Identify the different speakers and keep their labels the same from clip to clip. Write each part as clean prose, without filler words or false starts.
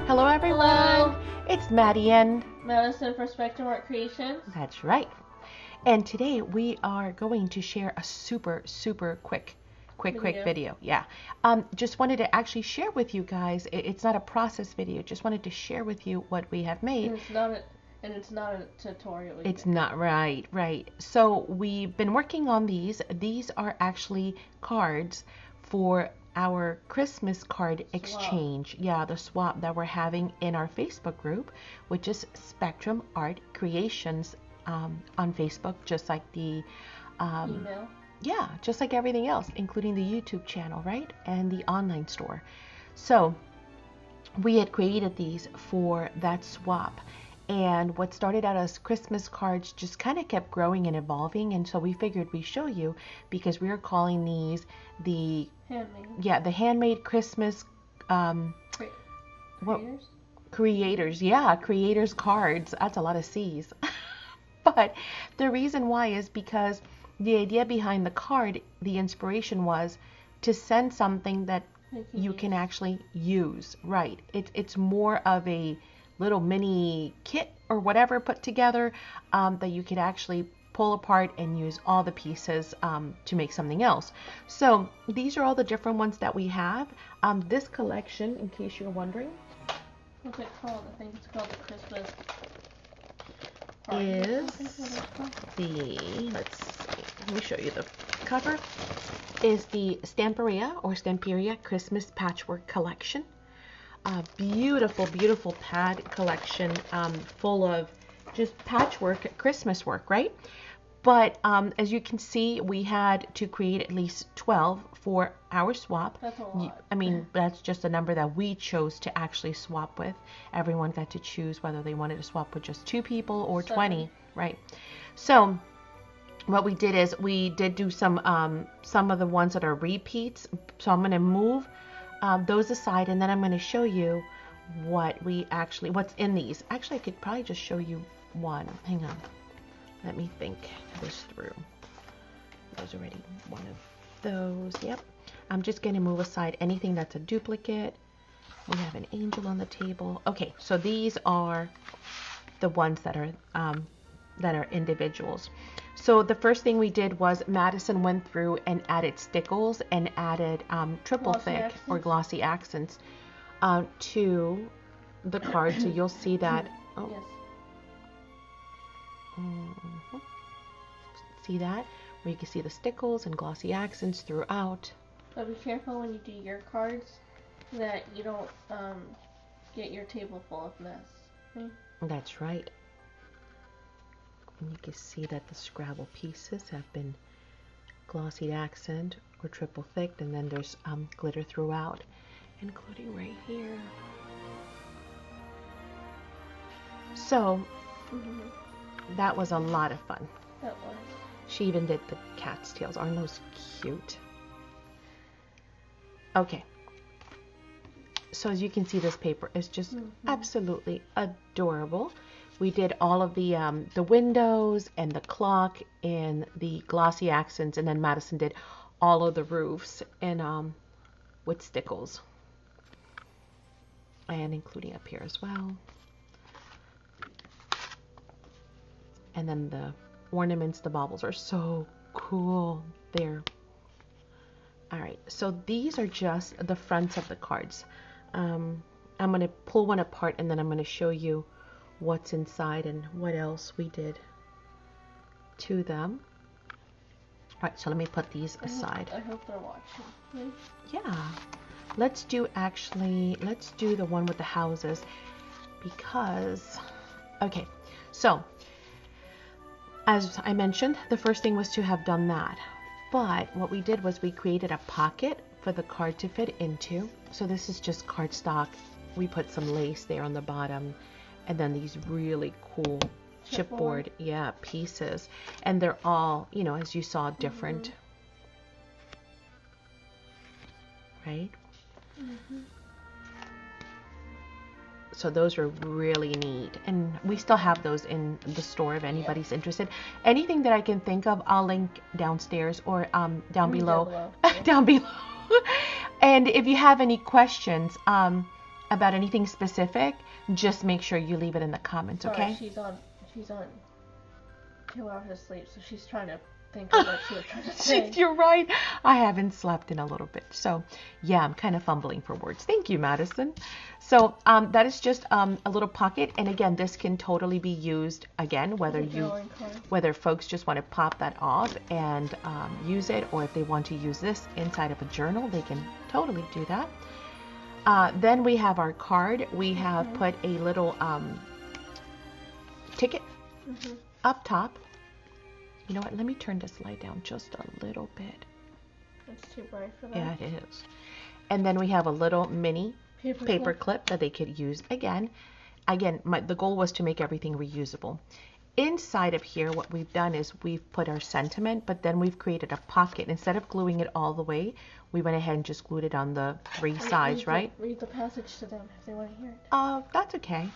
Speaker 1: Hello everyone,
Speaker 2: Hello.
Speaker 1: it's Maddie and
Speaker 2: Madison for Spectrum Art Creations.
Speaker 1: that's right. And today we are going to share a super quick video. Yeah. Just wanted to actually share with you guys. It's not a process video. Just wanted to share with you what we have made.
Speaker 2: And it's not a tutorial either.
Speaker 1: It's not right. So we've been working on these. These are actually cards for our Christmas card exchange. Yeah, the swap that we're having in our Facebook group, which is Spectrum Art Creations on Facebook, just like the
Speaker 2: email.
Speaker 1: Yeah, just like everything else, including the YouTube channel, right? And the online store. So we had created these for that swap. And what started out as Christmas cards just kind of kept growing and evolving. And so we figured we'd show you because we are calling these the
Speaker 2: handmade.
Speaker 1: Yeah, the handmade Christmas
Speaker 2: creators?
Speaker 1: Creators. Yeah, creators cards. That's a lot of C's. But the reason why is because the idea behind the card, the inspiration was to send something that you can actually use. Right. It's more of a little mini kit or whatever put together that you could actually pull apart and use all the pieces to make something else. So these are all the different ones that we have. This collection, in case you're wondering,
Speaker 2: what's it called? I think it's called the Christmas
Speaker 1: is the, let's see, let me show you the cover, is the Stamperia Christmas Patchwork Collection. Beautiful pad collection full of just patchwork Christmas work, right? But as you can see, we had to create at least 12 for our swap.
Speaker 2: That's a lot.
Speaker 1: I mean, that's just a number that we chose to actually swap with. Everyone got to choose whether they wanted to swap with just 2 people or 20, right? So what we did is we did do some of the ones that are repeats. So I'm going to move those aside, and then I'm going to show you what's in these. Actually, I could probably just show you one. Hang on. Let me think this through. There's already one of those. Yep. I'm just going to move aside anything that's a duplicate. We have an angel on the table. Okay, so these are the ones that are individuals. So the first thing we did was Madison went through and added stickles and added triple thick or glossy accents to the card. So you'll see that. Oh.
Speaker 2: Yes.
Speaker 1: See that? Where you can see the stickles and glossy accents throughout.
Speaker 2: But be careful when you do your cards that you don't get your table full of mess. Okay?
Speaker 1: That's right. And you can see that the Scrabble pieces have been glossy accent or triple thick, and then there's glitter throughout, including right here. So that was a lot of fun.
Speaker 2: That was.
Speaker 1: She even did the cat's tails. Aren't those cute? Okay. So as you can see, this paper is just absolutely adorable. We did all of the windows and the clock and the glossy accents, and then Madison did all of the roofs and with stickles, and including up here as well. And then the ornaments, the baubles are so cool there. All right, so these are just the fronts of the cards. I'm going to pull one apart, and then I'm going to show you what's inside and what else we did to them. All right, so let me put these aside.
Speaker 2: I hope they're watching.
Speaker 1: Yeah, let's do the one with the houses, because, okay, so as I mentioned, the first thing was to have done that. But what we did was we created a pocket for the card to fit into. So this is just cardstock. We put some lace there on the bottom, and then these really cool chipboard, pieces. And they're all, as you saw, different. Right? So those are really neat, and we still have those in the store if anybody's interested. Anything that I can think of, I'll link downstairs or down below. Down below. And if you have any questions, about anything specific, just make sure you leave it in the comments, okay?
Speaker 2: Sorry, she's on 2 hours of sleep, so she's trying to think of what she was trying to say.
Speaker 1: You're right. I haven't slept in a little bit. So, yeah, I'm kind of fumbling for words. Thank you, Madison. So, that is just a little pocket. And again, this can totally be used, again, whether folks just want to pop that off and use it, or if they want to use this inside of a journal, they can totally do that. Then we have our card. We have put a little ticket up top. You know what? Let me turn this light down just a little bit.
Speaker 2: It's too bright for that.
Speaker 1: Yeah, it is. And then we have a little mini paper clip that they could use again. Again, the goal was to make everything reusable. Inside of here, what we've done is we've put our sentiment, but then we've created a pocket. Instead of gluing it all the way, we went ahead and just glued it on the three sides, right?
Speaker 2: Read the passage to them if they want to hear it.
Speaker 1: That's okay.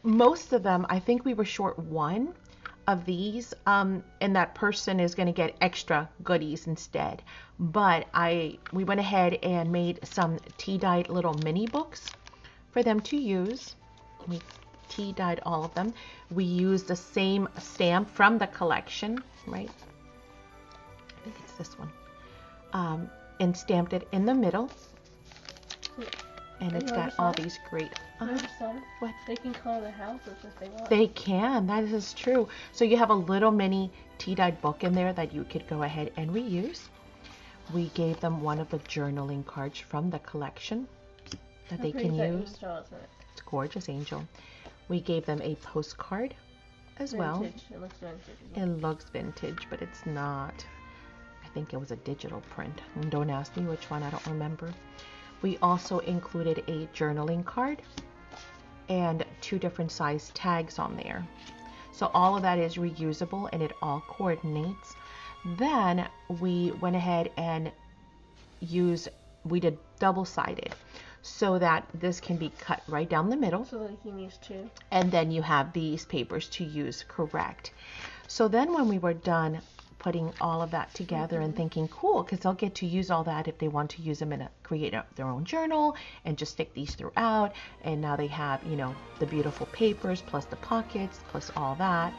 Speaker 1: Most of them, I think we were short one of these, and that person is going to get extra goodies instead. But we went ahead and made some tea-dyed little mini books for them to use. We tea-dyed all of them. We used the same stamp from the collection, right? I think it's this one. And stamped it in the middle. And it's got all these great...
Speaker 2: What? They can color the houses if they want.
Speaker 1: They can. That is true. So you have a little mini tea-dyed book in there that you could go ahead and reuse. We gave them one of the journaling cards from the collection that they can use.
Speaker 2: Angel, isn't it?
Speaker 1: It's a gorgeous angel. We gave them a postcard as well.
Speaker 2: It looks vintage.
Speaker 1: It looks vintage, but it's not. I think it was a digital print. And don't ask me which one. I don't remember. We also included a journaling card and 2 different size tags on there. So all of that is reusable and it all coordinates. Then we went ahead and we did double-sided so that this can be cut right down the middle.
Speaker 2: So that you can use 2.
Speaker 1: And then you have these papers to use, correct. So then when we were done putting all of that together and thinking, cool, because they'll get to use all that if they want to use them in create their own journal and just stick these throughout. And now they have, the beautiful papers plus the pockets plus all that.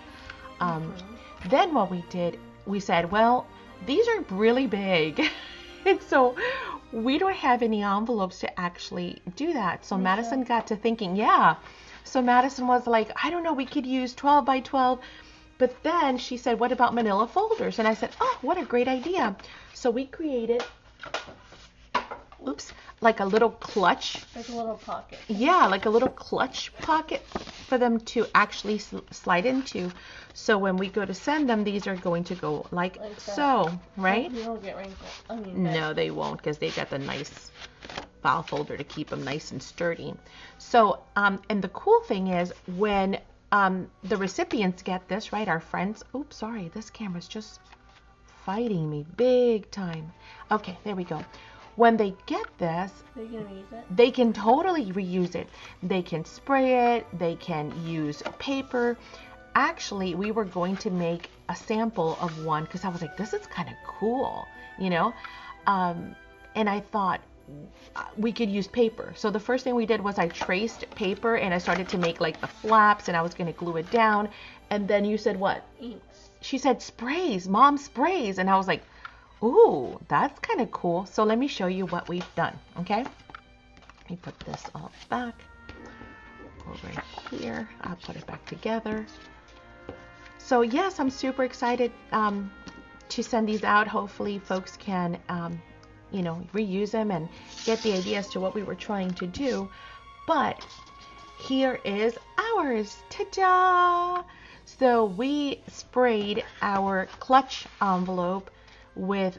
Speaker 1: Then what we did, we said, well, these are really big. And so we don't have any envelopes to actually do that. So Madison got to thinking, So Madison was like, I don't know, we could use 12 by 12. But then she said, what about manila folders? And I said, oh, what a great idea. So we created, like a little clutch.
Speaker 2: Like a little pocket.
Speaker 1: Yeah, like a little clutch pocket for them to actually slide into. So when we go to send them, these are going to go like so, right?
Speaker 2: You won't get wrinkled.
Speaker 1: No, they won't, because they got the nice file folder to keep them nice and sturdy. So, and the cool thing is when the recipients get this, right? Our friends. Oops, sorry. This camera's just fighting me big time. Okay, there we go. When they get this, they can totally reuse it. They can spray it. They can use paper. Actually, we were going to make a sample of one because I was like, this is kind of cool, and I thought, we could use paper. So the first thing we did was I traced paper and I started to make like the flaps and I was going to glue it down. And then you said what?
Speaker 2: Inks.
Speaker 1: She said sprays, mom sprays. And I was like, ooh, that's kind of cool. So let me show you what we've done. Okay. Let me put this all back over here. I'll put it back together. So yes, I'm super excited to send these out. Hopefully folks can reuse them and get the idea as to what we were trying to do. But here is ours. Ta-da! So we sprayed our clutch envelope with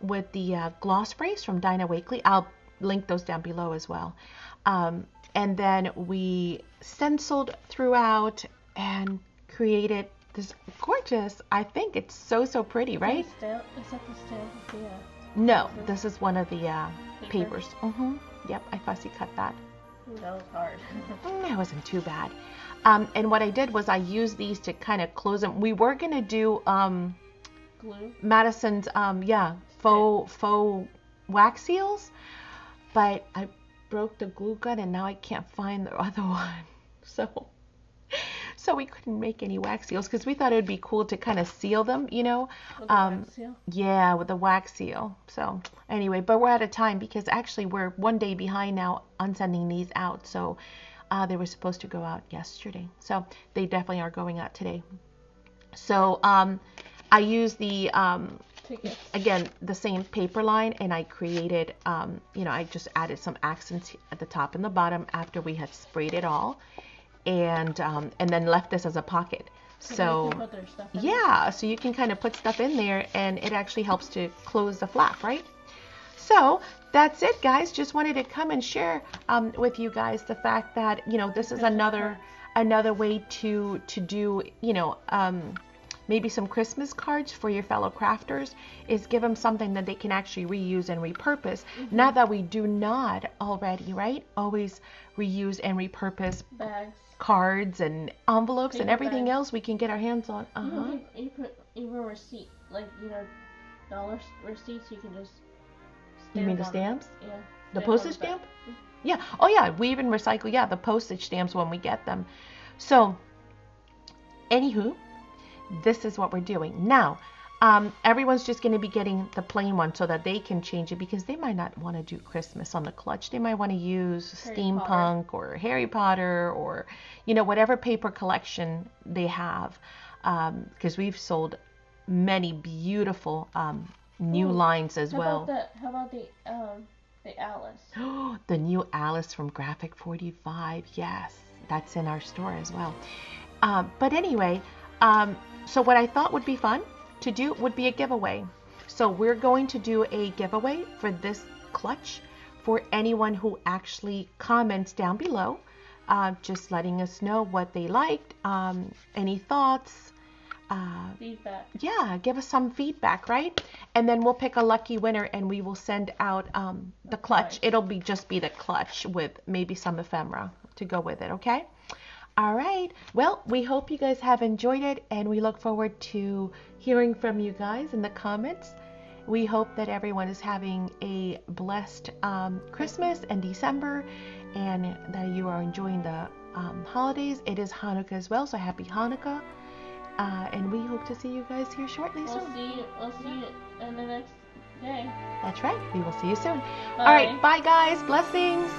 Speaker 1: with the gloss sprays from Dinah Wakley. I'll link those down below as well. And then we stenciled throughout and created this gorgeous, I think it's so pretty, right?
Speaker 2: Is that the stamp?
Speaker 1: No, this is one of the papers. Yep, I fussy cut that.
Speaker 2: Ooh, that was hard.
Speaker 1: That wasn't too bad. And what I did was I used these to kind of close them. We were gonna do
Speaker 2: glue.
Speaker 1: Madison's faux wax seals, but I broke the glue gun and now I can't find the other one. So we couldn't make any wax seals because we thought it would be cool to kind of seal them, you know.
Speaker 2: With the wax seal?
Speaker 1: Yeah, with the wax seal. So anyway, but we're out of time because actually we're one day behind now on sending these out. So they were supposed to go out yesterday. So they definitely are going out today. So I used the, again, the same paper line, and I created, you know, I just added some accents at the top and the bottom after we had sprayed it all. And then left this as a pocket. So
Speaker 2: put their stuff in
Speaker 1: yeah, so you can kind of put stuff in there, and it actually helps to close the flap, right? So that's it, guys. Just wanted to come and share with you guys the fact that, you know, this is another way to do, you know, maybe some Christmas cards for your fellow crafters, is give them something that they can actually reuse and repurpose.
Speaker 2: Mm-hmm.
Speaker 1: Not that we do not already, right? Always reuse and repurpose
Speaker 2: bags,
Speaker 1: cards and envelopes,
Speaker 2: paper
Speaker 1: and everything
Speaker 2: bags.
Speaker 1: else we can get our hands on.
Speaker 2: You put even receipt, like, you know, dollar receipts, you can just stamp.
Speaker 1: You mean the
Speaker 2: on
Speaker 1: stamps?
Speaker 2: them. Yeah.
Speaker 1: The
Speaker 2: Stamp
Speaker 1: postage
Speaker 2: on the back.
Speaker 1: stamp? Yeah. Oh yeah, we even recycle, yeah, the postage stamps when we get them. So, anywho, this is what we're doing. Now, everyone's just going to be getting the plain one so that they can change it, because they might not want to do Christmas on the clutch. They might want to use steampunk or Harry Potter or, you know, whatever paper collection they have, because we've sold many beautiful new lines as well.
Speaker 2: How about the Alice?
Speaker 1: The new Alice from Graphic 45. Yes, that's in our store as well. But anyway, so what I thought would be fun to do would be a giveaway. So we're going to do a giveaway for this clutch for anyone who actually comments down below, just letting us know what they liked, any thoughts,
Speaker 2: feedback.
Speaker 1: Yeah, give us some feedback, right? And then we'll pick a lucky winner, and we will send out the clutch. It'll just be the clutch with maybe some ephemera to go with it, okay? All right. Well, we hope you guys have enjoyed it, and we look forward to hearing from you guys in the comments. We hope that everyone is having a blessed Christmas and December, and that you are enjoying the holidays. It is Hanukkah as well, so happy Hanukkah. And we hope to see you guys here shortly soon.
Speaker 2: We'll see you in the next day.
Speaker 1: That's right. We will see you soon.
Speaker 2: Bye.
Speaker 1: All right. Bye, guys. Blessings.